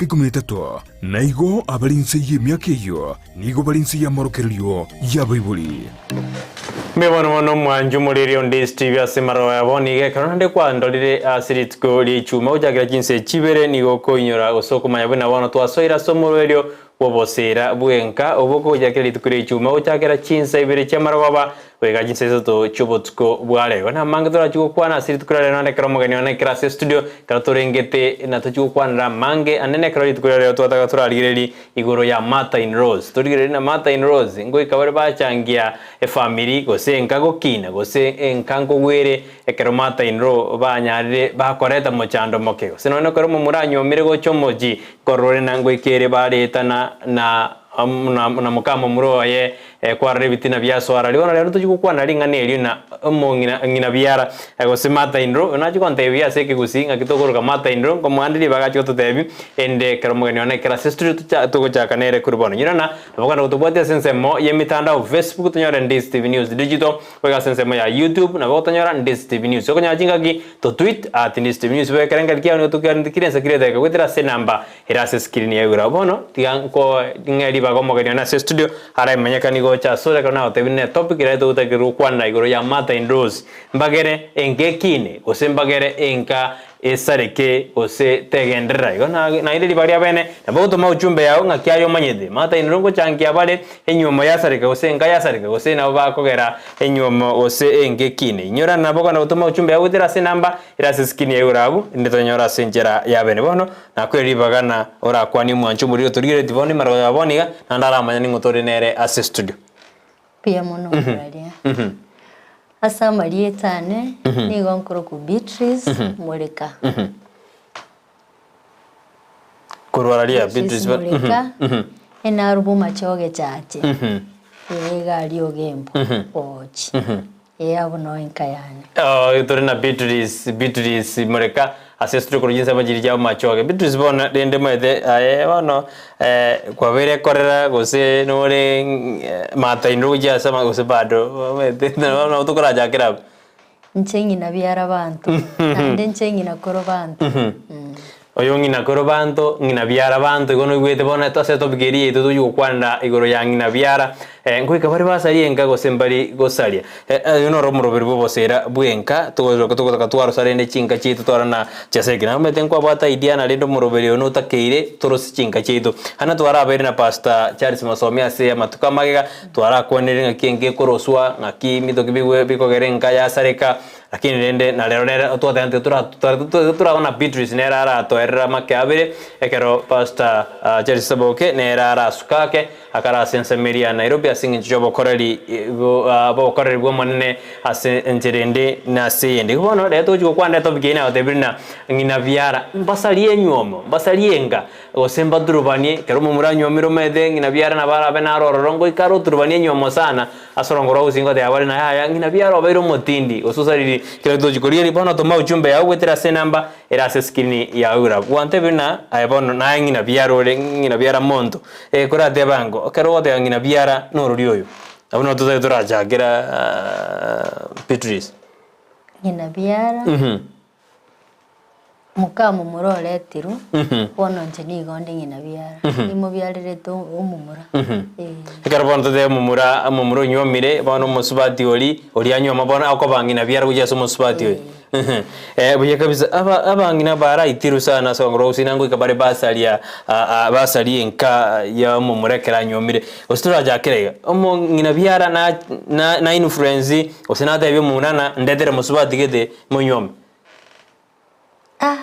13 naigo abalinse y'emyaka eyo nigo balinse y'amorokerero y'abaibuli Mebono mono mwanju mulirio ndi Steve asemaro yabonige kanonde kwa ndolire asiritiko lichuma ujagira jinse chibere nigo koinyora gosoko mayabona bono twasoira somurwerio wobosera bwenka oboko ujagira litukure ichuma ujagira chinsa ibere chamarwaba wega jinse to chobotko bwale na mangadora chuko kwana asiritiko lero nande kromogani ona krase studio karatorengete na tuchuko kwana mange anene krali tukure lero twataka turalireli igoro ya Mata in Rose turigere na Mata in Rose ngo ikabare bachangia family gose enkago kina gose enkango were ekero Mata in Rose banyarire bakoreta mochando mokego sinono kero mu muranyo mirego chomoji korore nango ikere bareta na mukamo muroye kwarre bitina byaswara liona lero tujuko kwana lingane elio na ngina byara gose Mata in Rose na chikonte byase kigusinga kitogoroka Mata in Rose komwandiri bagacho tutebi ende keromugani ona kera sister tuko chakanere kurbono nyirana abagana kutubwate sensemo yemitandao Facebook tunyora Ndis TV News Digital wega sensemo ya YouTube na botanyora Ndis TV News soko nyajingaki to tweet @Ndis TV News wega kerenga kiano tukandikire sekirete ka wetera se namba irase screen ya ura bono tianko ngeli bagomogani ona studio ara manyakani go cha sore kana otebine topic ira to utakiru kwana igoro ya Mata in Rose mbagere engekine osembagere enka esareke ose tegendera igona na ile libaria bene na boto ma uchumbe yao ngakiayo manyede Mata in Rose changia bale enyumo yasareke ose enka yasareke ose na bakogera enyumo ose engekine nyora na boko na boto ma uchumbe yao tira se namba ira se skin ya urabu ndito nyora senjera ya bene bono na kweli bagana ora kwani mwanchu muri turire divoni maro yaboniga na ndara manyani ngotore nere ase studio pia mono muralia asa marietane ni gonkoro ku Beatrice Muleka kurwaralia Beatrice Muleka ena rubo machoge chache ega rio gembo ochi abo no enkayane tore na Beatrice Muleka asestro kurujinsa majiri jao machoge Beatrice bona dende mwede bono kwa vere korera gose nore Mata in Rose ya sama gose bado mwede na utukora jakira nchengi na biara bantu nande nchengi na koro bantu oyo ngina koro bantu ngina biara bantu igono igwete bona tose topigeri eto tuyo kwanda igoro ya ngina biara ngoika bari basarie enka gose mbari gosaria yono romuro bosera bwenka tugoka twaro sarende chinka chitu twarana chasekina meten kwa bata idiana lendo muroberi ono takeire torosi chinka chitu hana twara bere na pasta Charles Masomia se matuka magega twara kwanere ngakenge koroswa ngaki mitoki bikogere enka ya sareka lakini rende na lero twatante tura ona Beatrice nera ara toerra makabere ekero pasta Charles Saboke nera ara sukake akara sense Maria Nairobi asingi jobo korali bo korali bo manene ase enterende na seyende bono leto juko kwanda to bigena otebrina ngina biara basalie nyuomo basalienga osemba durubanie kero muranyo miro mede ngina biara na bara bena rorongo ikaro durubanie nyuomo sana asorongora usingo de abari na haya ngina biara obairo motindi osusariri kero to juko ri bono to ma uchumbe ya wetera se namba era se skini ya ura wante bina ay bono na ngina biara ore ngina biara monto kora de bango kero de ngina biara no rioyo abono to turajagira Beatrice ngina biara mukamo murole tiru bono nteni gonde ngina biara imo biarire to umumura ikarabono to de mumuro nyomire bono musubati oli anyo mabona akobangina biara kuja so musubati oli buye kabisa abangina bara itiru sana songro sinango ikabare basalia basali enka ya mumurekera nyomire ostura jakirega omo ngina biara na influence osinata ebyo munana ndedere musubati gede monyome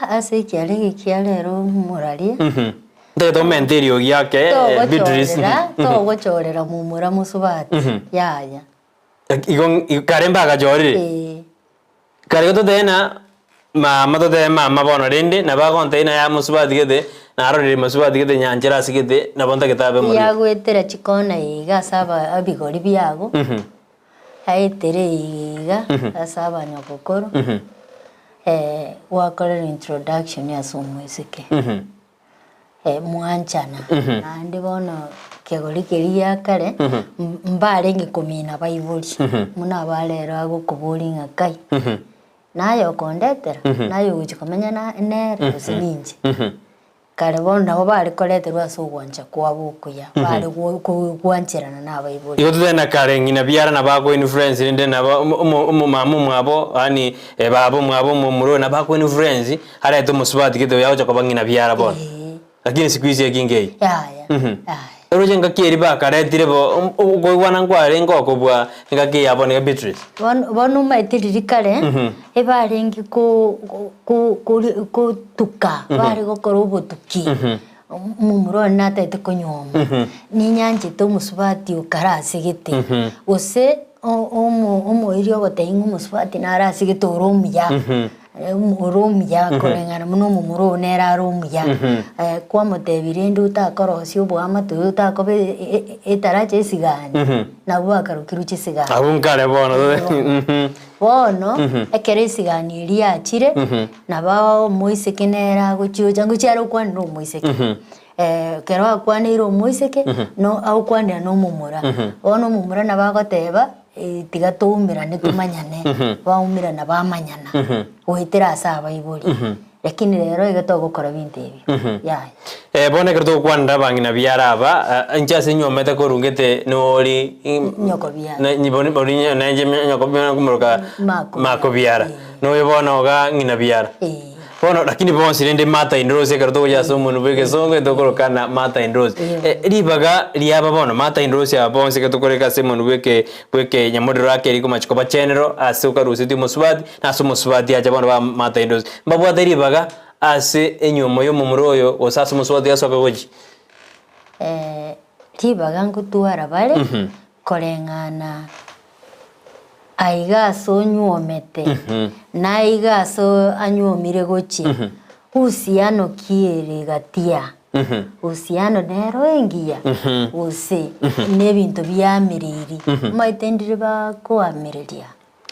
ase kialero muralia ndeto menterio yake Beatrice togochorera mumura musubati yaya igon karemba gajorire kare to dena mama to de mama bono rende na ba konte na ya musubati gede na arore musubati gede nyanjera sigede na bonta kitabe muri yagwetera chikona iga saba abigori byago aitere iga asaba nyokokoro wakorera introduction ya somweseke mwanchana andi bono kegori keria kare mbare ngikumina baibuli muna balero agukubuli ngakai nayo kondetera nayo uchikamenya na nere sininji kare bono nabo bari koreterwa ase ogwancha kwa bokuya bari gwancherana n'abaibori igo tutenda kare ng'ina biara nabako influence ninde naba omumamu mwabo ani babo mwabo mumuro nabako influence arete omusubati gete yaocha koba ng'ina biara bono lakini siku hizi ekingei yaya Roje ngakiri bakaretire bo goigwana ngware ngokobwa ngaki yabone Beatrice bono maitiriri kare ebarengi ko tuka bari gokora obotuki mumuro natete konyoma ni nyanje to musubati ukarase gete ose omoirio goteinga musubati narase gete oromuya oromuya korengana muno mumuro nera oromuya kwa motebire ndu utakorosi obwama tu utakobe etarache esigani nabo akarukiru chisigani abunkare bono ekere esigani eri achire naba omoiseke nera gochiocha ngochiara okwanira omoiseke kero akwanire omoiseke no aukwanira nomomura bono omomura nabagoteba tiga tuumirane tumanyane baumirana bamanyana goitera ase abaibori lakini rero igatogokora bintu ebio yaya bone kerto kwanda bangina biara aba nchase nyomete korungete nori nyoko biara ni boni nanje nyoko biara kumuruka mako biara no yebona oga ngina biara bono lakini bonsi rende mata indrose kerto ya somo nubeke songo tokorokana mata indrose ribaga riaba bono mata indrose ya bonsi ketokoreka semo nubeke bweke nyamodero yake riko machikoba general ase ukarusiti musubati na so musubati aja bono ba mata indrose mbabwa ribaga ase enyomo yo mumuroyo osasa musubati asoka goji ribaga ngutuara bare korengana aigaso nyuomete na aigaso anyuomire gochi usiano kiere gatia usiano nero engia use nebintu byamiriri maitendire bakoamiriria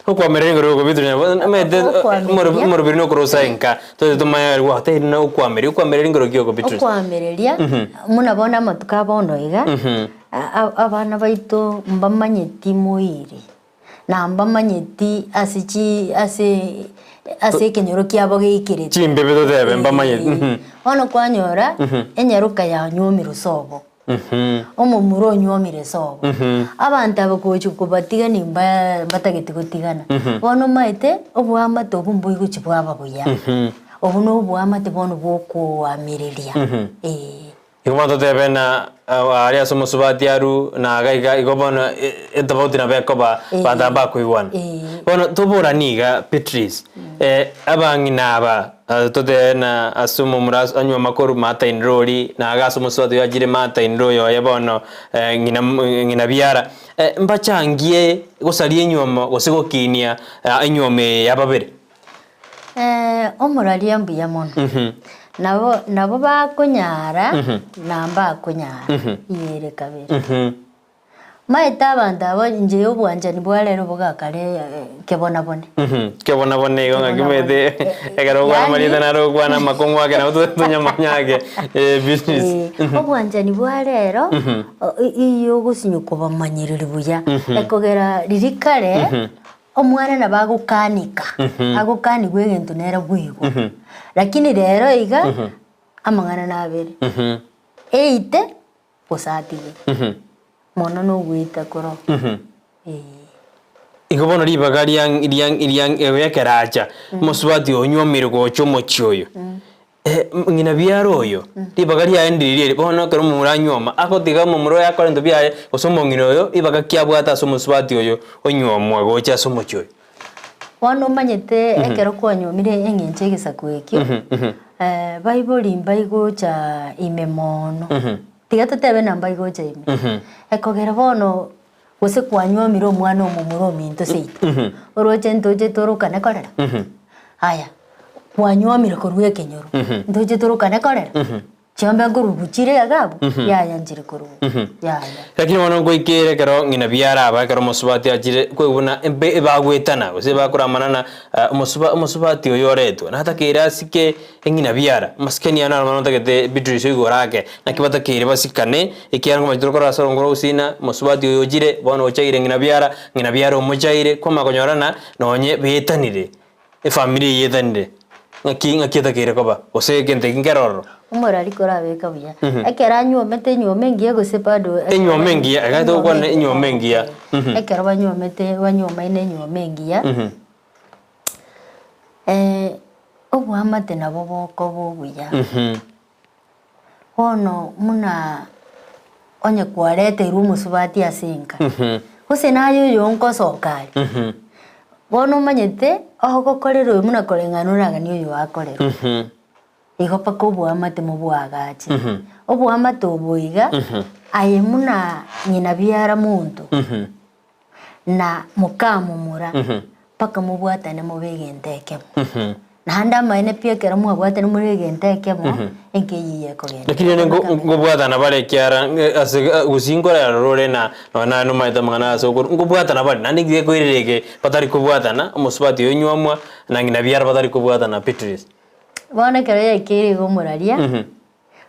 okwamerera ngoro ko bitu mete moro no krosa enka to tumaya wa te no okwamerera ngoro gyoko bitu okwamereria muna bona matuka bono iga abana baito mbamanyeti moiri na mbamanyeti ase kenyoro kiabo geikirete chimbe beto debe mbamanyeti ono kwanyora enyaruka ya nyomiro sobo omomuro nyomire sobo abantu abakochu kubatiga nimba batagete gutigana bono maite obwama to bumbo iguchibwa babuya obuno obwama te bono boko amiriria igumato debe na aria somos subatiaru na gaiga igobona entabauti na bekoba badamba kuigwana bono tubura niga Beatrice abangina aba tote na asumo muras anywa makoru mata indrori na agaso muswatu yagire mata indroyo yabono ngina biara mbachangie gosarie nyoma gosego kinia anyome yababere omuraria mbuya mono nabo bakunyara namba kunyara yere kabere maita abantu abo nje obwanja ni bwalero bugakare kebona bone igo ngakimete egaro kwa marita naro kwa na makongwa ke na tunyamanyage business obwanja ni bwalero iyo gusinyuko bamanyirira buya ekogera ririkare omwana nabagukanika agukanigwe egento nera bwigo lakini rero iga amangana nabere eite posatiwe mono no gwita koro igobono ribaga iriang ekeracha musubati onyomire gocho mochioyo ngina biaro oyo ribaga riaendirire bono kero muranyoma akotiga mumuro yakore ndo biaye osomongino oyo ibaga kiabwata somusubati oyo onyomwa gocha somochioyo wano manyete ekero kwanyomire engenche gisakwekyo baiboli mbaigocha imemono tiga tutebe namba igocha ime ekogera bono gose kwanyomire omwana omomuro minto seito oroche ntoche torukane korera haya kwanyomire korwe kenyoro ntoche torukane korera chamba ngurubuchire agabo yaya njire koru yaya lakini wono goikere kero ngina biara aba kero musubati ajire kwebuna embe bagwetana ose bakuramana na musubati oyoreto na hata kira sike ngina biara maskeni ana mano tagete Beatrice igorake na kibata kire basikane ikiara ngoma jitoro kora soro ngoro usina musubati oyojire bono ochaire ngina biara omochaire koma konyorana nonye betanire family yetanire ng'akieta kire koba ose kente kingeroro umorari korabeka buya ekera nyomete nyomengia gose bado enyomengia agato kwa enyomengia ekera banyomete banyomaine nyomengia obwamate nabo boko bobuya ono muna onye kwarete rumusubati asinka ose nayo yonko sokari bono manyete aho gokorero muna korenganuraga niyo yakorero igo pako obwamate mubwagachi obwamate obuiga aye muna nyina biara muntu na mukamumura paka mubwatane mubegenteke nahanda maine pia kera mubwatane mubegenteke mo enkeyiye kogenda lakini ngo bwatana bare kyara usingora rore na no maita mangana so ngo bwatana bare nandi ngiye koirereke patari kubwatana umusubati yonyomwa na ngina biara patari kubwatana Beatrice bona kera yakiri go muraria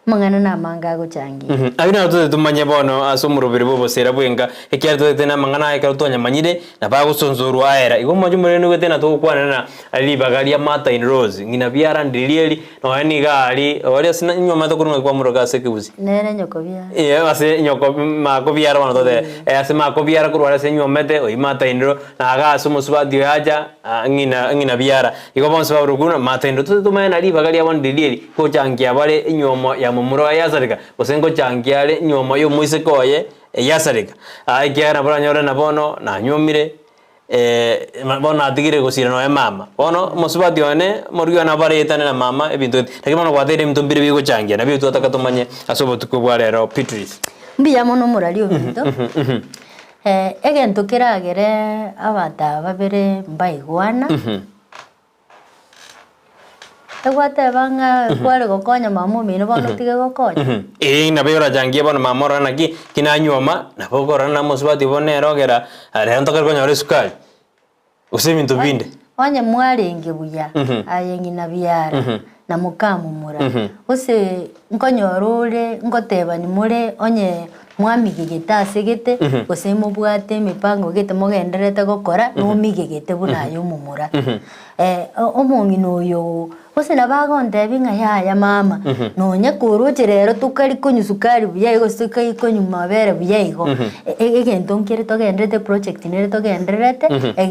mangana na manga go changi abina to tumanye bono asomurubiri bo bosera bwenga ekyari to tena mangana ekaro tonya manyire na bago sonzoru aera igo manje murene gwetena to kwana na ali bagalia mata in rose ngina biara ndirieli no ani gali ori sina nyoma to kurunga kwa muroga sekebuzi nere nyoko bia ase nyoko mako biara bono to de ase mako biara kurwara se nyomete o mata indro na aga asomusubadi haja ngina biara igo bonso baruguna mata indro to tumanye ali bagalia bon ndirieli ko changia bare nyomo ya mumuro yasarika osengo changiale nyoma yo muisekoye yasarika aikiara bora nyore na bono na nyomire bono atigire gusira no mama bono musubati one muryo na baretane na mama ebintu lakini bono kwatere mtumbire bigo changia na bitu atakatumanye asobo tukubwarero Beatrice mbiya mono murari obintu egento kiragere abata babere mbaigwana egwate banga kware gokonya mamu mino bono tige gokonya na bera jangie bono mamora na kina nyoma na bogora na musubati bone rogera are ntoka konya ore sukali usemi ntubinde onye mwarenge buya ayengi na biara na mukamumura use nkonyorore ngoteba ni mure onye mwamigigeta asegete use mubwate mipango gete mogenderete gokora no migigete bunayo mumura omongino oyo ose nabagonde binga ya mama nonya kuruche rero tukari konyu sukari buya igo sukai konyu mabere buya igo egento nkere togendrete project nere togendrete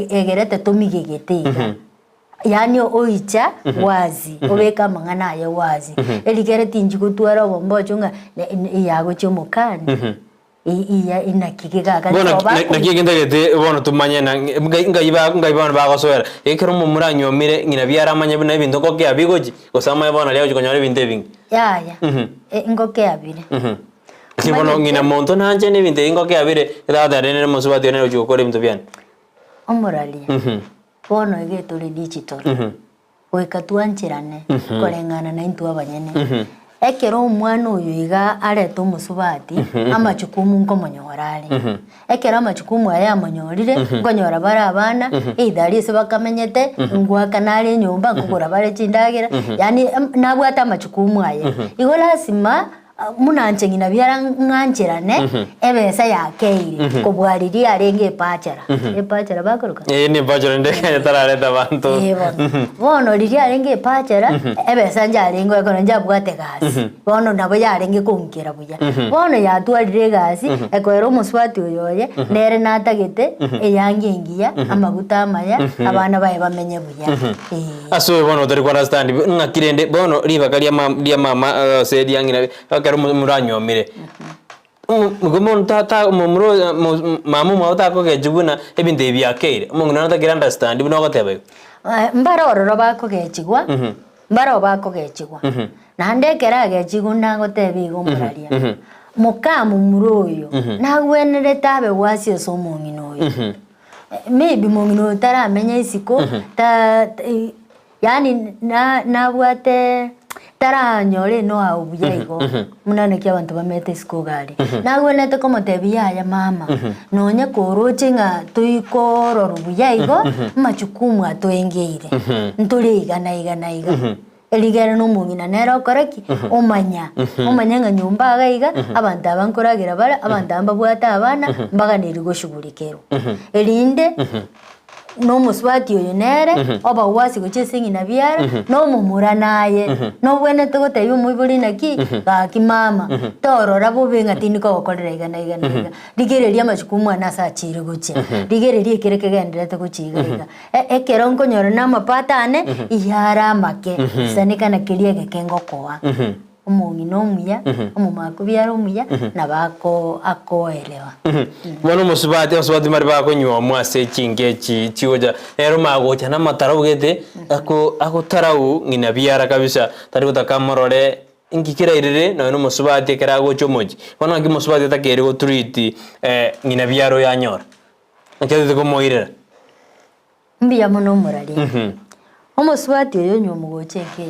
egerete tomigigete yani oicha wazi obeka mangana ya wazi eligere tinji kutwara bombo chunga yago chomokani iya inakikika kansoba bona nakigendegete bona tumanye na ngaiba bagosoera ekero mumura nyomire ngina biara manye bina bintu koke abigoji osama bona leo chikonyore binte bingi ya ngoke abire kibono ngina monto nanje ne binte ngoke abire dada rene musubati ne uchukore bintu byane omorali bono egetore digital weka tuanchirane korengana na intu abanyene ekero umwana uyu iga areto musubati amachukumu nkomonyorari ekero amachukumu aya amonyorire nkonyora bara abana idari se bakamenyete ngwaka nari nyumba nkugura bare chindagira yani nabwata amachukumu aya igo lazima munanche ngina byara ngancherane ebesa yakeire kobwariri arenge epachara bakoruka ni pachara ndeke tarareta bantu bono riri arenge epachara ebesa njarengo ekona njabwate gasi bono nabo yarenge kunkira buya bono yatwarire gasi ekoero muswati uyoye nere natagete eyangengia amaguta amaya abana baye bamenye buya aso bono tari kwa stand ngakirende bono ribakaria mama sedi yangina muranyomire mugomo tata mumuro mamu mawta ko gejuguna ebinde byakere umuntu natagira understand bino gotebe mbaroro bako gechigwa mbaro bako gechigwa nande kerage chiguna gotebi gomuraria mukamu muroyo nagwenere tabe wasio somongino yo maybe mongino taramenya isiko yani nabwate taranyore no aubuyaigo munane kya bantu bamete skogari nagwenete como te biya mama nonya koroche nga tuikoro rubuyaigo machukumu atoengeire nturiga na iga eligera no mungina nero koreki omanya nga nyumba agaiga abantu abankoragira bara abantu ambabwata abana mbaga nirigo shugulikero elinde no muswati oyo nere oba wasi gochese ngina biara no mumura naye no bwene to goteyo muiburi naki ga kimama torora bobenga tiniko gokorera igana rigereria machukumu ana sa chire goche rigereria kereke genderete gochiga ekero nkonyora na mapatane ihara make sanika na kirie gekengo koa omongi no muya omumako biara omuya na bako akoelewa bono musubati mari bakonywa mwase chingechi chioja ero magocha na mataro gete ako tarau ngina biara kabisa tari gutakamorore ingikira irire no musubati kera gocho moji bono ngi musubati takere go treat ngina biaro yanyora nkete ko moirera mbiya mono murari omusubati oyo nyomugocheke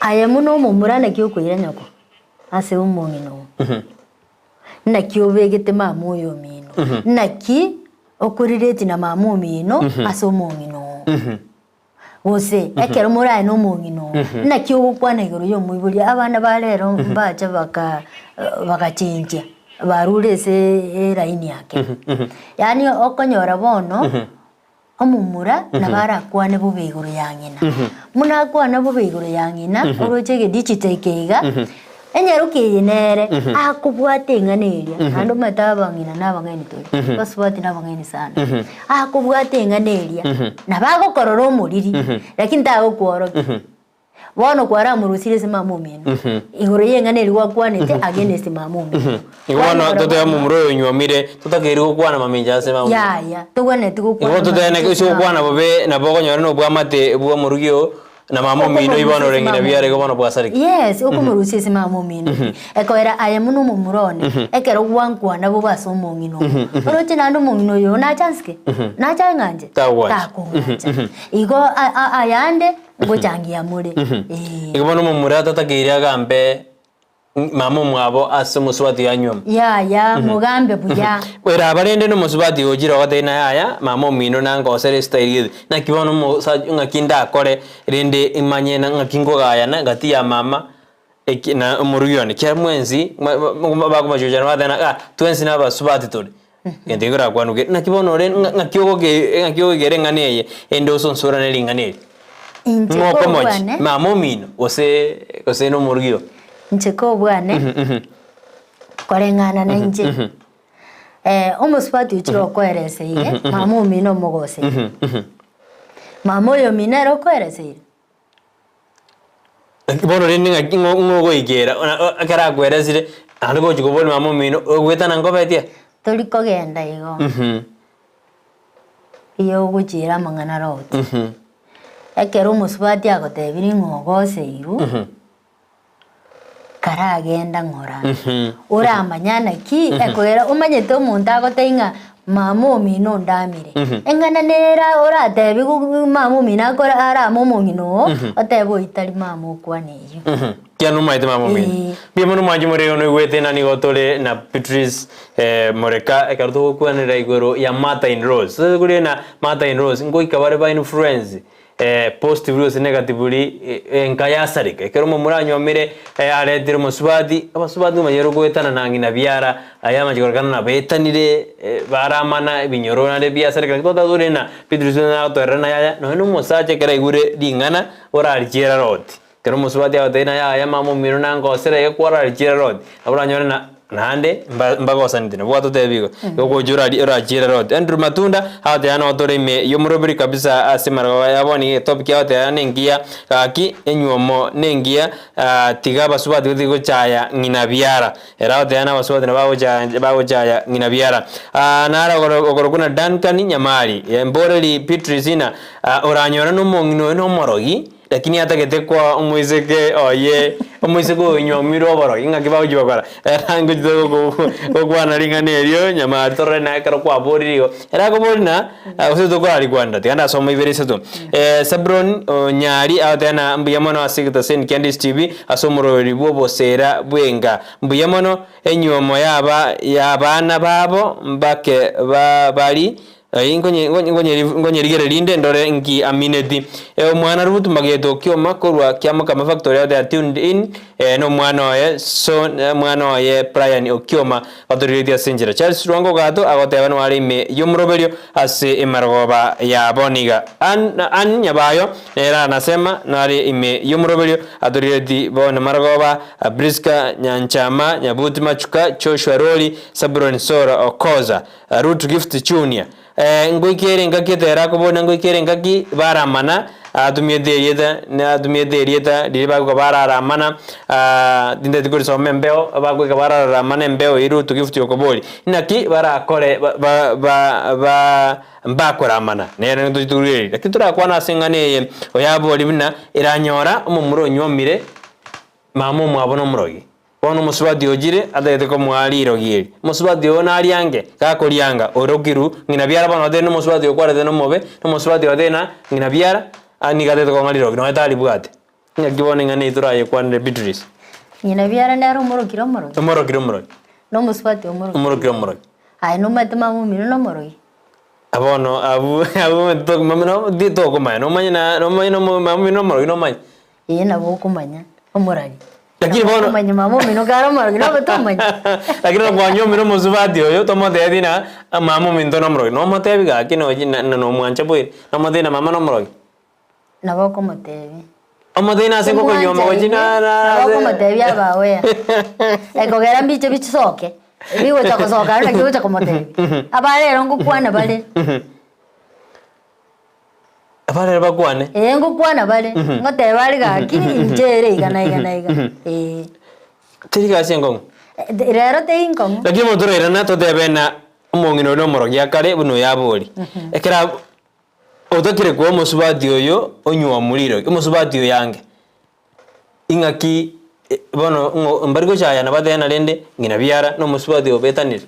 aya muno mumurana kyo kwira nyako ase umongino naki obegete mamu yo mino naki okurireti na mamu mino ase umongino wose ekero muraye no mongino naki ogukwana igoro yo muiburi abana barero bacha bakachinja barure se raini yake yani okonyora bono omumura nabara kwane bubiguru yangina muna kwana bubiguru yangina orochege digital keiga enyerukiye nere akubwate nganeria ando matabangina nabangeni to basubati nabangeni sana akubwate nganeria nabagokorora omuriri lakini tago kworo bono kwara murusire sima mumino igoro yenganeri wakwanete against mamumino iwono toto ya mumuro yonyomire tutakeri gukwana maminja sema ya tugwane tugukwana iwo toto ene kisho gukwana bobe na bogo nyore no bwamate bwa murugio na mamumino ibono rengina biare go bono bwasariki yes okumurusire sima mamumino ekoera ayemuno mumurone ekero gwankwana bo basomongino oroche nando mongino yo na chanske na changanje takunganje igo ayande ngochangia muri igobono mumura tatakiri agambe mama mwabo ase musubati yanywa ya mugambe buya wera barende no musubati ojira gatena yaya mama mino nango sere style na kibono ngakinda akore rende imanye na ngakingo gaya na gati ya mama na umuruyone kya mwenzi bakumajoja badana twensi na basubati tole ngende gora kwanuke na kibono re ngakyogo gere nganeye endo sonsura ne linganeye ngoko moji mama mino ose no murugio ncheko bwane korengana na nje omusubati uchiro kwerese ye mama mino mogose mama yo minero kwerese bono rende ngogo igera akara kweresire andiko chikobona mama mino ogwetana ngobetia tori kogenda igo iyo gujira mangana roti ekero omusubati agotebiri ngogose iru karagenda ngora uramanyana ki ekwera umanyete omuntu agotenga mama mino ndamire engana nera oratebi mama mino akora ara momongino otebo itari mama kwaneyo kianu maite mama mino bimono manje more no gwete nani gotore na Patrice Moreka ekarto kwanira igoro ya Mata in Rose gure na Mata in Rose ngo ikabare ba influence positively negatively enkayasarika kero mu muranyo mire aretire musubadi abasubadi mayero gwetana nangina biara ayama jikorana na betanire baramana binyorona de biasarika tota durena Patrice na autorena ya no musache kera igure dingana ora aljera roti kero musubadi awatena ya ayama mu miro nango sere yekwara aljera roti aburanyo na nande mbagosa ndine bwato tebigo yoko jura ora jira rod Andrew Matunda hata yana otore me yomurobiri kabisa asimara yaboni topic hata yana ngia aki enyuomo nengia tiga basubati gutiko chaya ngina biara era hata yana basubati na bawo chaya ngina biara nara ogorokuna Duncan Nyamari emboreli Petricina oranyora no mongino no morogi lakini hata ketekwa umwizeke oye umwizeko nyomiro baro inga kibao jibakara rango jidoko kwa naringanerio nyama torre na karo kwa boririo era ko borina useto kwa alikwanda tikanda soma ibere seto Sabron nyari atena mbuyamono asigita sen Candice TV asomoro ribo bosera bwenga mbuyamono enyuomo yabana babo mbake bali ngonyerigere rinde ndore nki amineti omwana rutu mageto kioma korwa kiama kama factory ya tuned in no mwana oye so mwana oye Brian Okioma authority Sinjira Charles Rwango gato agoteba no ari me yomroberio ase emargoba ya boniga an nyabayo era anasema nari ime yomroberio authority bona margoba Briska Nyanchama Nyabuti Machuka Joshua Roli Sabron Sora Okoza Root Gift Junior ngoikere ngaketera kubona ngoikere ngaki baramana atumiyederieta diriba ko bararamana dinde tikuri so membeo bagwe ka bararamana mbeo iru tugifuti okoboli naki barakore mbakoramana nere nduturiri lakini turakwana singane oyaboli bina iranyora umumuro nyomire mamu mwabona murogi bono musubadi ojire adete ko mwaliro giri musubadi ona aliange ka kolianga orogiru ngina biara bono de no musubadi okwara de no mobe no musubadi odena ngina biara ani gadete ko ngaliro no etali bugate ngibone ngane ituraye kwande Beatrice ngina biara nero morogiro no musubadi omorogiro ai no matema mu mino no morogi abono abu to mamino di to ko mai no manya no mamu no morogi no manya yena bo kumanya omoragi lakini bono manya mamu mino karo morogi no betomanya lakini kwa nyomi no musubadi oyo to mode dina mamu minto no morogi no motebi ga kino no mwancha boy no mode na mama no morogi na boko motebi omadina singo ko nyoma wajina na boko motebi abawe ekogera mbiche bichisoke biwo cha kosoka na kiwo cha komotebi abale rongo kwana bale abale bakwane ngo kwana bale ngote bale ga kini injere igana tiriga sengo rero te ingo lakini motoro irana to debena umongino no morogi akare buno yabori ekera odakire ko musubadi oyo onywa muliro musubadi yange ingaki bono mbargo chaya na badena lende ngina biara no musubadi obetanire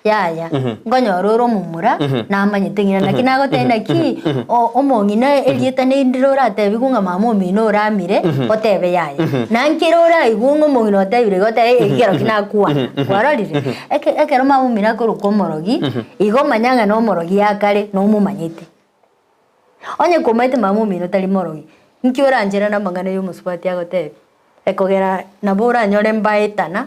ya ngonyororo mumura na amanyete ngina nakina gotenda ki omongina elietane ndirora tebigunga mamo mino ramire otebe yaya nankirora igungo mongino tebire gote egero kina kuwa warorire ekero mamo mina koruko morogi igo manyanga no morogi yakare no mumanyete onye komete mamo mino tali morogi nkiora njera na mangana yo musubati agotebe ekogera nabura nyore mbaetana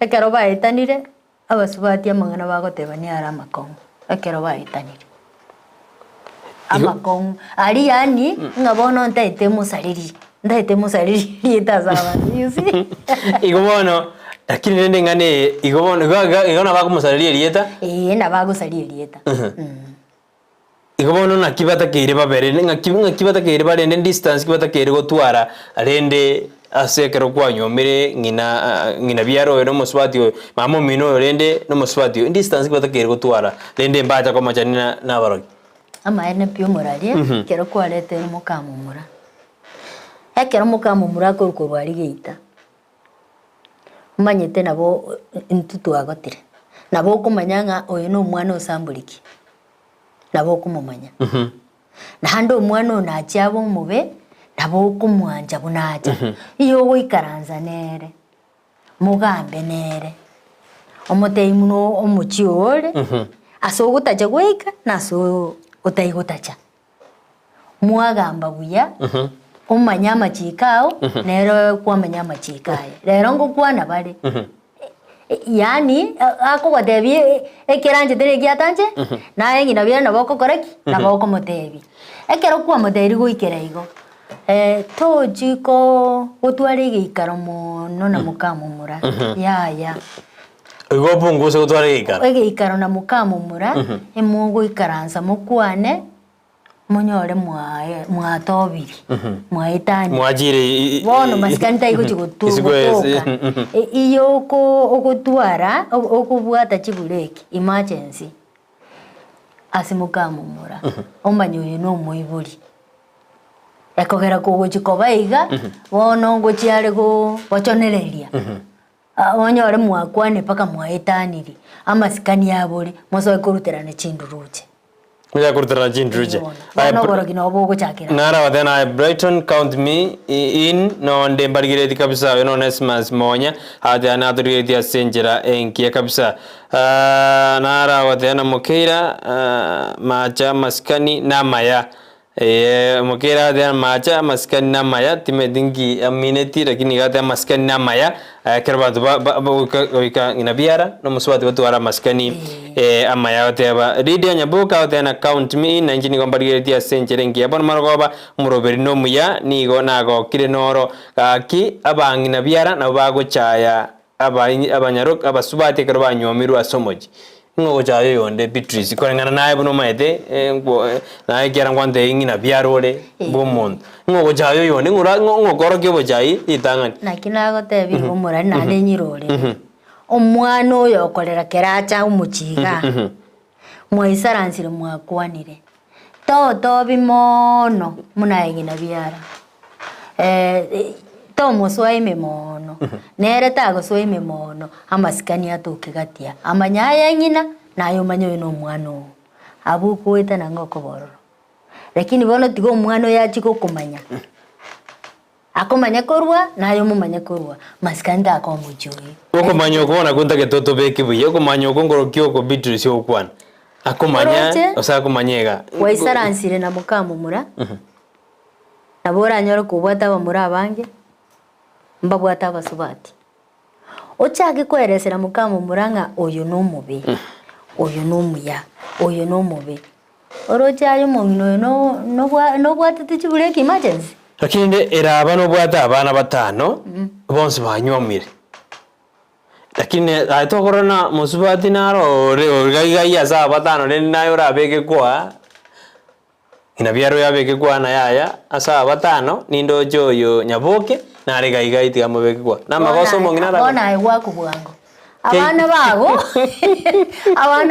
ekero baetanire abasubati amangana bagoteba ni ara makongo ekero baetanire amakongo ari yani ngabono ntaite musariri itazaba you see igobono lakini nende ngane igobono igona bakumusariri elieta na bagusariri elieta igobono na kibata kire babere ngakibata kire barende distance kibata kire gotwara arende asekero kwanyomire ngina biaro no muswati mamo mino rende no muswati distance kibata kire gotwara rende mbaja kwa machanina na barogi ama ene pio moralie kero kwalete mukamumura ekero mukamumura ko rwari geita manyete nabo ntutu agotire nabo kumanyanga oyo no mwana osambuliki nabo kumumanya na hando mwana na chabo mube nabo kumwanja bunaja iyo wikaranza nere mugambe nere omotei muno omuchiore asogutaje gweka naso utaigutacha mwagamba buya umanya machikao nero kwamanya machikaye rero ngokwana bale yani ako badebi ekiranje tere gyatanje na yengi na bya naboko koreki naboko motebi ekero kwa moderi goikera igo tojiko gutware geikaro mono na mukamumura ya igo punguze gutware geikaro na mukamumura emugo ikaranza mukwane munyore mwatobiri mwaitani mwajire bono masikanta igo chigutuka iyo okutwara okubwata chibureki emergency asimukamumura omanyoye no moiburi ekogera kugochikoba iga bono ngochiare go bochonereria onyore mwakwane paka mwaitaniri amasikani yabori moso ekuruterane chinduruche muja kurtara jindruje no goro kino bogo chakira nara wadena Brighton count me in no nde mbarigireti kabisa no Nesmas monya hata na turigeti asenjera enkia kabisa nara wadena Mokeira macha maskani na maya Mokeira wadena macha maskani na maya time dingi amineti lakini gata maskani na maya kerbatu ba inabiara no muswati watu ara maskani amaya wateba Lydia Nyabuka wadena count me in nanjini kombarigireti asenjera enkia bon marogoba muroberi no muya nigo nago kire noro ki abangina biara na bago chaya abanyarok abasubati kero banyomiru asomoji ngo chayo yonde Beatrice korengana naye buno maete naye kiara ngwante ingina biarore bomon ngo chayo yonde ngura ngo koro kyo bochai itangani nakina gotebi gomura nande nyirore omwana oyo okorera keracha umuchiga mwaisaransire mwakwanire to bimono munayegina biara to muswaime mono nere tago swaime mono amasikani atuke gatia amanyaya ngina nayo manyo no mwana abu kuita na ngoko bororo lakini bono tigo mwana yachi kumanya akomanya korwa nayo mumanya korwa masikani akomujui okomanya okona kunta getoto beki buye okomanya okongoro kyoko Beatrice okwana akomanya osakomanyega waisaransire na mukamu mura nabora nyoro kubwata bamura abange mbabwata basubati ochage kweresera mukamu muranga oyo no mubi oyo no muya oyo no mubi orochayo mungino no bwata tichibuleki emergency lakini era abano bwata abana batano bonse banyomire lakini aito corona musubati naro gai asa batano ne nayo rabeke kwa inabiaro yabeke kwa na yaya asa batano nindo joyo Nyaboke nare gai tigamobeke kwa na magoso mongina ra bona aigwa kubwango abana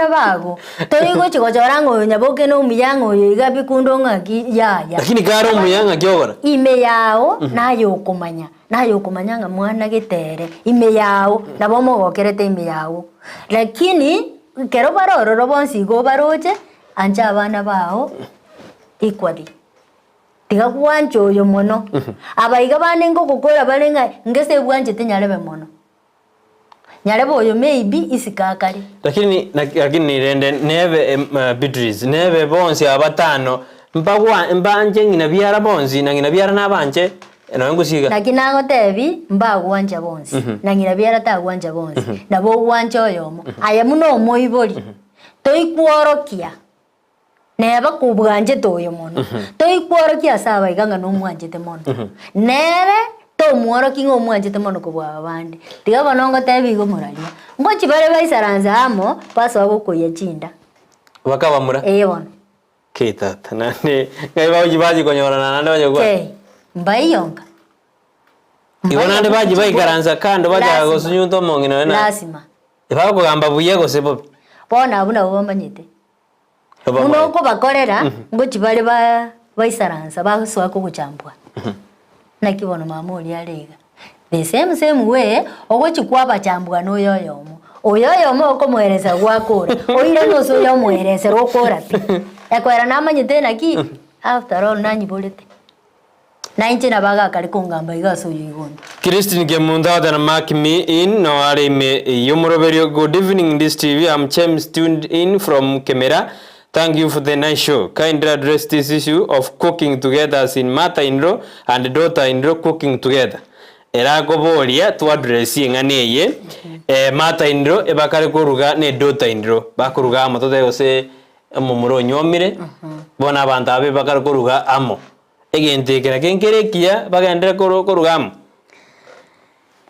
bago toigo chigochorango Nyaboke no muyango yigabi kundonga ki yaya lakini karo muyanga kyogora ime yao nayo kumanya nga mwana getere ime yao nabomo gokerete ime yao lakini kero baroro bonsi go baroje anja abana bao ikwadi tiga kwancho yo mono abaiga bane ngo gukora barenga ngese bwanje tinyarebe mono nyarebo yo maybe isikakari lakini rende neve Beatrice neve bonsi abatano mbanje ngina biara bonsi na ngina biara nabanje no ngusiga nakinago tebi mbagwanja bonsi na ngina biara tagwanja bonsi nabo gwanja oyomo aya muno moibori toikworokia neba kubwanje toyo mono toikworokia saba iganga no mwanje te mono nere to mworo kingo mwanje te mono kubwa abandi tiga banongo tebi go muralia ngochi bare baisaranza amo paso ago kuyachinda wakaba mura bono kita tanane ngai baji konyora nande baje kwa mbayonga ibona nde baji baikaranza kando baje gosunyunto mongino na lazima ibako gamba buye go sebo bona abuna bomanyete uno ko bakorera ngochi bare baisaranza baswa ko kuchambwa nakibono mamuri arega the same way ogochi kwa bachambwa no yoyomo oyoyomo ko mwereza gwakora oire no so yo mwereza rokora pi ekwera namanyete naki after all nanyi bolete nainche nabaga kali kongamba igaso yigondo Christine Gemunda that mark me in no are me yomoroberio. Good evening this TV. I'm James tuned in from Kemera. Thank you for the nice show. Kindly address this issue of cooking together as in mother-in-law and daughter-in-law cooking together. Era koboria to address nganeye mother-in-law ebakare koruga ne daughter-in-law bakuruga amatote yose mumuro nyomire bona abantu abe bakare koruga amo egente kera kenkerekia bagendere koruga amo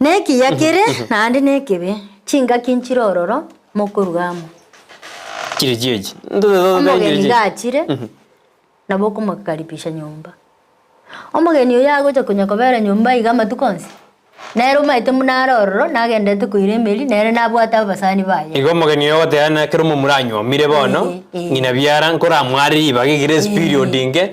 neki yakire nandi nekebe chinga kinchirororo mokoruga amo kirejiji omugeni gachire nabo kumukaribisha nyumba omugeni oyo agocha kunyakobera nyumba iga matukonsi nero maite munarororo nagendete kuiremeli nere nabwata abasani baye igo mugeni oyo teana kero mumuranyo mire bono ngina biara nkora mwari bagigire period inge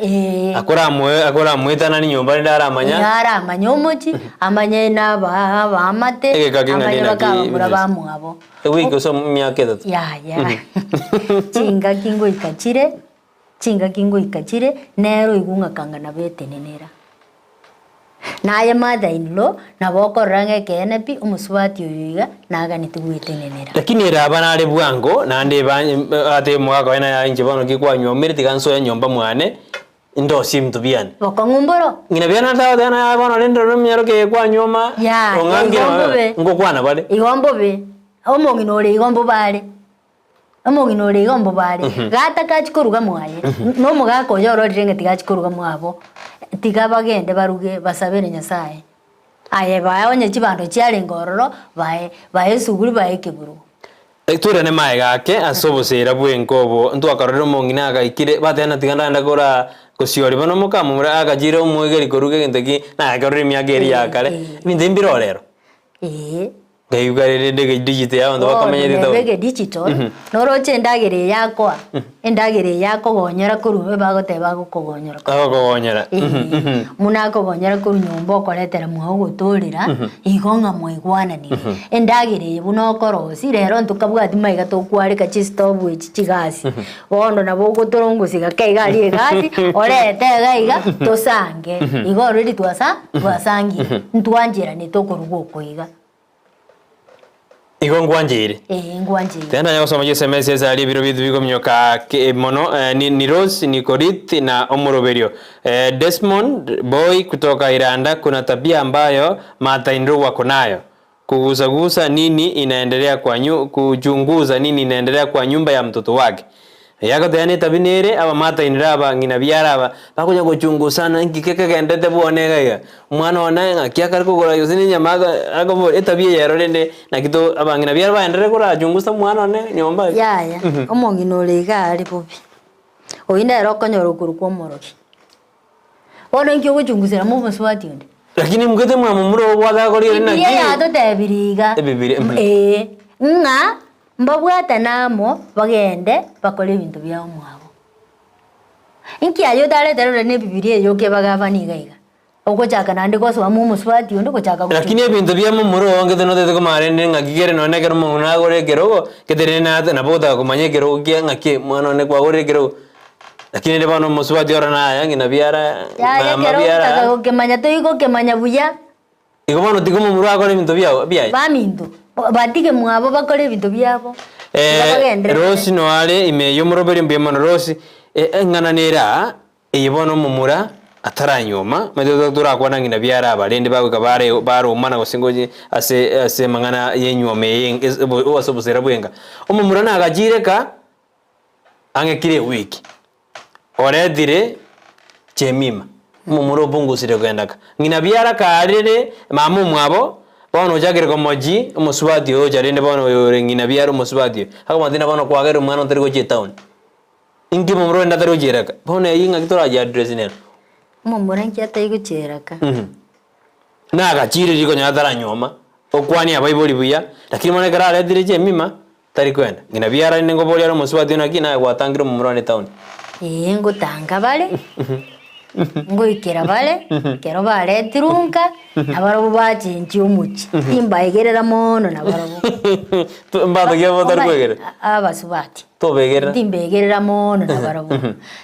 akora mwetana ni nyumba ndara amanya omochi amanye na ba amate amanye bakamura bamwabo wiki so myaka 3 ya chinga kingo ikachire chinga kingoika chire nero igung'akangana betenenera naye mother-in-law nabokorrange kene pi omusubati oyoiga naganiti gwetenenera lakini eraba nare bwango nande ate mwaka wena ya inje bono kikwanywa miriti ganso ya nyomba mwane ndo simtu bian bokong'umboro ngina biana tawo tena bono nendo rumyaro ke kwanyoma ongange ngo kwana bale igombo be omong'ina ore igombo bare omong'ina ore igombo bare gata kachikoruga mwaye nomogaka oyororire ng'eti gachikoruga mwabo tiga bagende baruge basabere nyasaye aye baonye chibando chiare ngororo bae suguri bae keburu ture ne mae gake asobosera bwenkobo ntwakarore omong'ina agaikire batena tiganda ndakora kosiori bono mokamumura agajire omwegeri koruge genteki nagarore miaka eri yakare binde mbirorero gayugarire ndege digital ya ndo bakamenyete tawo ndege digital noroche ndagere yakwa endagere yako gonyera kurume bagoteba gukogonyera agogonyera muna kogonyera kuru nyomba okoretera mwago guturira igonga mwaigwana ni endagere buno korosi rero ntukabwati maiga tokwarika chi stove echi chigasi bondo nabo guturungusiga keigari egasi orete gaiga tosange igoriri twasangi ntwanjira ni tokuruga okuiga Igo ngwanjire. Ngwanjire. Tena ya usoma SMS za libiro bidu bigo mnyoka mono ni Rose ni Korit na Omoroberio. Desmond Boy kutoka Iranda kuna tabia ambayo mataindro wako nayo. Kugusagusa nini inaendelea kuchunguza nini inaendelea kwa nyumba ya mtoto wake. Yako tayane tabinere aba mata inraba ngina biaraba bakuja kuchungusana ngikeke gendete bonega ya mwana wana kiakar ko gora yosini nyamaga ago etabie yarorende na kito aba ngina biaraba endere kora chungusa mwana ne nyomba ya omongino lega ari popi oina ro konyoro kuru ko moroki ono ngyo kuchungusira mu muswati onde lakini mgete mwamumuro bwaga kori na ki ya to tebiriga nga mbabwata namo bagende bakore ibintu byao mwabo inki ayo dare dare ne bibilia yoke bagabani gaiga ogo chaka nande ko so amu muswati ondo ko chaka lakini ibintu byamo muro onge no te ko mare ne ngakigere no ne kero mo na gore kero ketere na na boda ko manye kero ke ngake mwana ne kwa gore kero lakini ne bano muswati ora na yangi na biara na mabiara ya ke manya to iko ke manya buya iko bano tiko mo muro agore ibintu byao byai ba mintu batige mwabo bakore ibintu byabo Rose no ale imeyo muroberi mbiyemo Rose ngana nera eyibono mumura ataranyoma medo turakwana ngina byara abalende bawe kabare baro umana gosingoje ase mangana yenyome owasobusera bwenga omumura na agajireka angekire wiki oredire chemima mumuro bungusire kwendaka ngina byara karere mamu mwabo bono jagere komoji omusubati o jarende bono yorengina byaro omusubati hako madina bono kwagere umwana otari goje town ingi mumuro nda tari gojeraka bono yinga kitora ya address ne mumuro nki atari gojeraka na gachire riko nyatara nyoma okwani abaiboli buya lakini mone kara ale dire je mima tari kwenda ngina byara nengo boli aro omusubati na kina gwatangire mumuro ne town ngutanga bale ngoikera bale kero bale tirunka abaro bachenji omuchi timbaegerera mono nabaro mbado gya botar kwegere abasubati tobegerera timbegerera mono nabaro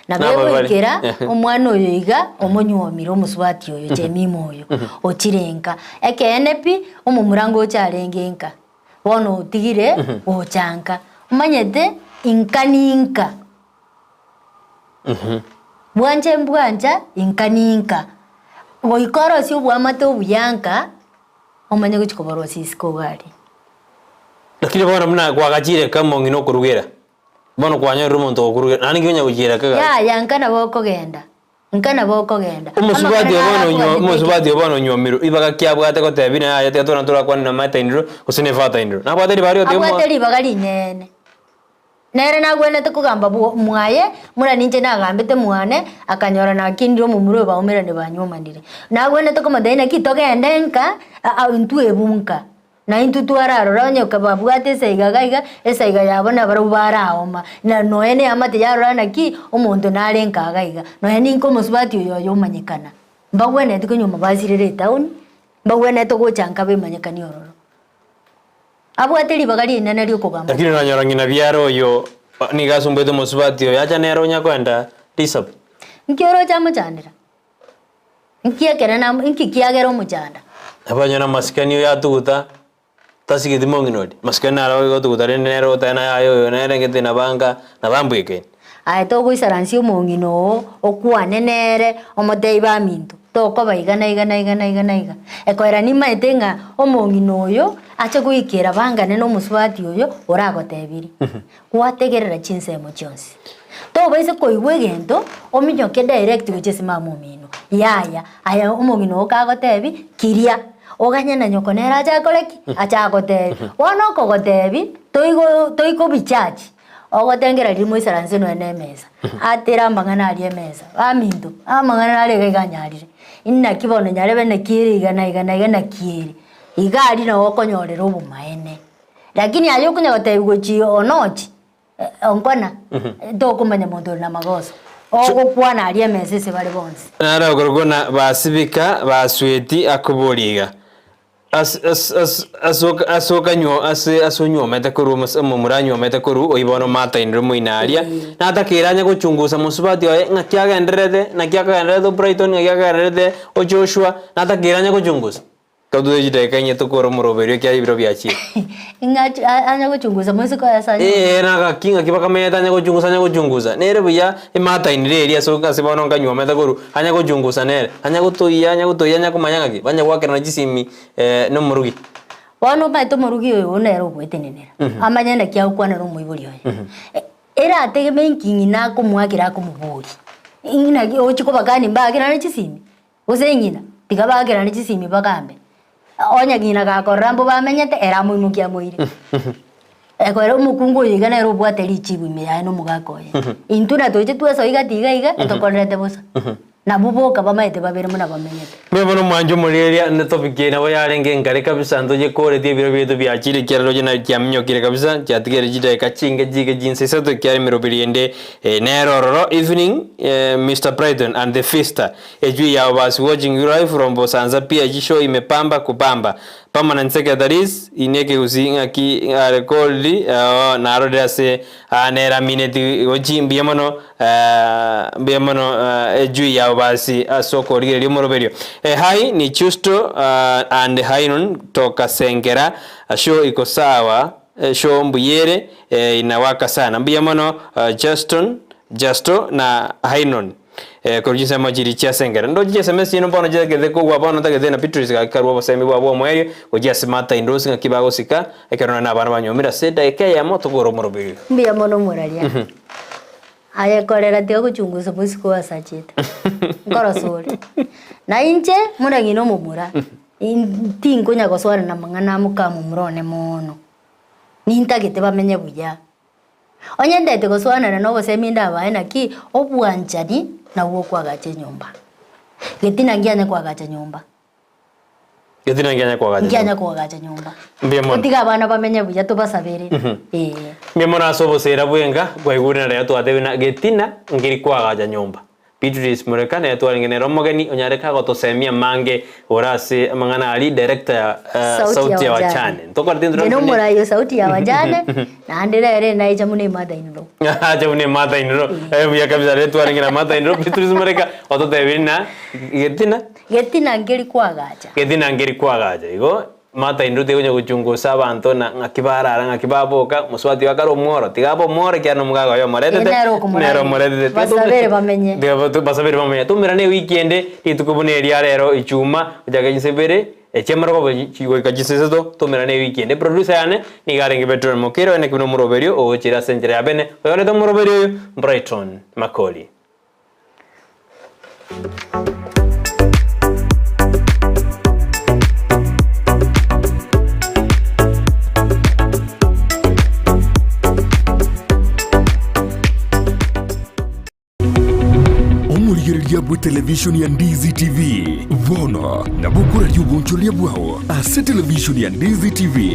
nabegokera omwana oyo iga omonyomiro omusubati oyo chemimo oyo ochirenka ekenepi omumurango ocharengenka bono tigire ochanka manyete inkaninka bwanja inkaninka goikoro sio bwamato buyanka omanye guchikoboro sisiko gari lakini bona mna gwagachire kamo ngino kurugera bono kwanya rumonto kurugera nani nginya gujira kaga ya nkana boko genda omusubati bono nyomiro ibaga kyabwate ko tebina ya tetona turakwana na mata indro usine fata indro na bwate bari otemo abwate bagali nene nere nagwene tukugamba mwaye mura ninje nagambete mwane akanyora na kindiro mumuro baumera ne banyomanire nagwene tukomadena kitogende nka intu ebunka na intu twararo ronye kababwate seiga esaiga yabona barubara oma na noene amate yarana ki omuntu narenka gaiga noene inko musubati yo yomanyikana mbagwene tukonyoma basirire town mbagwene tugocanka bemanyikani ororo abwateri bagali nene ryo kugamba lakini nanyora ngina byaro yo ni gasumbeto musubati yo yacha nero nya kwenda Disap. Nkioro cha muchandira. Nkiekere na nkikiagero muchanda. Abanyana maskani ya tuguta. Tasigiti monginodi. Maskani ara go tuguta nero tana ayo nerengete na banga na bambweke. Aeto gwisaransi omongino okwane nere omoteiba minto toko baigana igana ekoera nimaete ng'a omongino oyo ache gwikera bangane n'omusubati oyo oragotebiri gwategerera chinsemo chionsi tobaise koigwa egento ominyoke direct gocha esimama omino yaya aya omongino okagotebi kiria oganya nyoko nera acha akoreki acha agotebi bono okogotebi toigo bichachi ogotengera rimo isaranse no enemeza atera mangana ari emeza amindo amangana ari geganyarire inna kibono nyarebe na kiri igana kiri igari na okonyorera obumaene lakini ayo kunya gotebigo chi onochi onkona dokumanya mondo na magoso ogokwana ari emeza se bari bonse nara gorgona basibika basweti akuburiga asonyo mete kuru muranyo mete kuru oibono mata indro muinaria na atakiranya guchunguza musubati oye ngakiagenderete na kiagenderete Brighton ngakiagenderete o Joshua na atakiranya guchunguza kadude jideka nyeto koro muroberio kya ibiro byachi ingati anya guchunguza musiko yasa na gakinga kibaka meta anya guchunguza nere buya imata indire eri asoka sibono nganywa meta kuru anya guchunguza nere anya gutoya kumanya ngaki banya gwakera na jisimi no murugi bono baito murugi oyo nero gwetenenera amanya na kya ukwana no muiburi oyo era atege nkingi na kumwakira kumuburi ingina ochiko bakani mbakira na jisimi usengina tikabakira na jisimi bakambe onya gina gakorambo bamenyete era muimukia moire ekwera umukungu yigana ero bwateri chibu me ya no mugakoye intuna toje tuaso iga etokorete bosa na buboka bamaite babere muna bamenyete mebono mwanjo muleria ne topic na bayarenge ngare kabisa ndoje kore die biro biro byakire kyaro je na kyamnyo kire kabisa kyatigere jide kachinge jige jinse sato kyari mirobiriende nerororo evening Mr. Brighton and the Fista eju ya was watching you live from Bosanza pia jisho imepamba kupamba permanent secretaries ineke usinga ki recordi na rodase nera mineti ojimbi yamono eju ya basi soko rigeri moroberio hai ni Chusto and Hainon toka Sengera show iko sawa show mbuyere inawaka sana mbiyamono Justo na Hainon korujisa majiri chia Sengera ndo jia semesi ino bono jia gede ko wabono ta gede na Petrus ga karwa bosemi babo moyo ojia smata indosi nga kibago sika ekerona na bana banyomira seda ekeya moto goro moroberio mbiyamono moralia aya korera tio kuchunguza musiko wasachita ngorosori na inche murangino mumura intingo nyagoswara na mangana mukamu murone mono nintagete bamenye buya onyendete goswana no goseminda baena ki obwanjani na wo kwagache nyumba getina ngianya kwagache nyumba ngianya kwagache nyumba ndiga bana bamenye buya to basabere Memona sobo sera bwenga gwaigurina ya twatebe na getina ngiri kwagacha nyumba Beatrice Murekana ya twalingene romogeni onyareka gotosemia mange orase mangana ali director sauti ya wachane ntoko ardindro no mura yo sauti ya wajane na andira ere na ijamune mada inro jamune mada inro ya kabisa re twalingena mada inro Beatrice Mureka ototebina getina ngiri kwagacha igo mata indute kunyo kuchunguza abantu na ngakibarara ngakibaboka muswati wakaro mworo tigabo mworo kyano mugaga yo moretete nero moretete basabere bamenye tumirane weekend itukubune ria rero ichuma ujaga jinsebere echemaro ko chigo kajisezo tumirane weekend producer yane ni garenge petrol mokero ene kuno muroberio o chira senjere abene oyone to muroberio Brighton Makoli Bwe television ya Ndizi TV vono na bukura yubunchulia bwao ase television ya Ndizi TV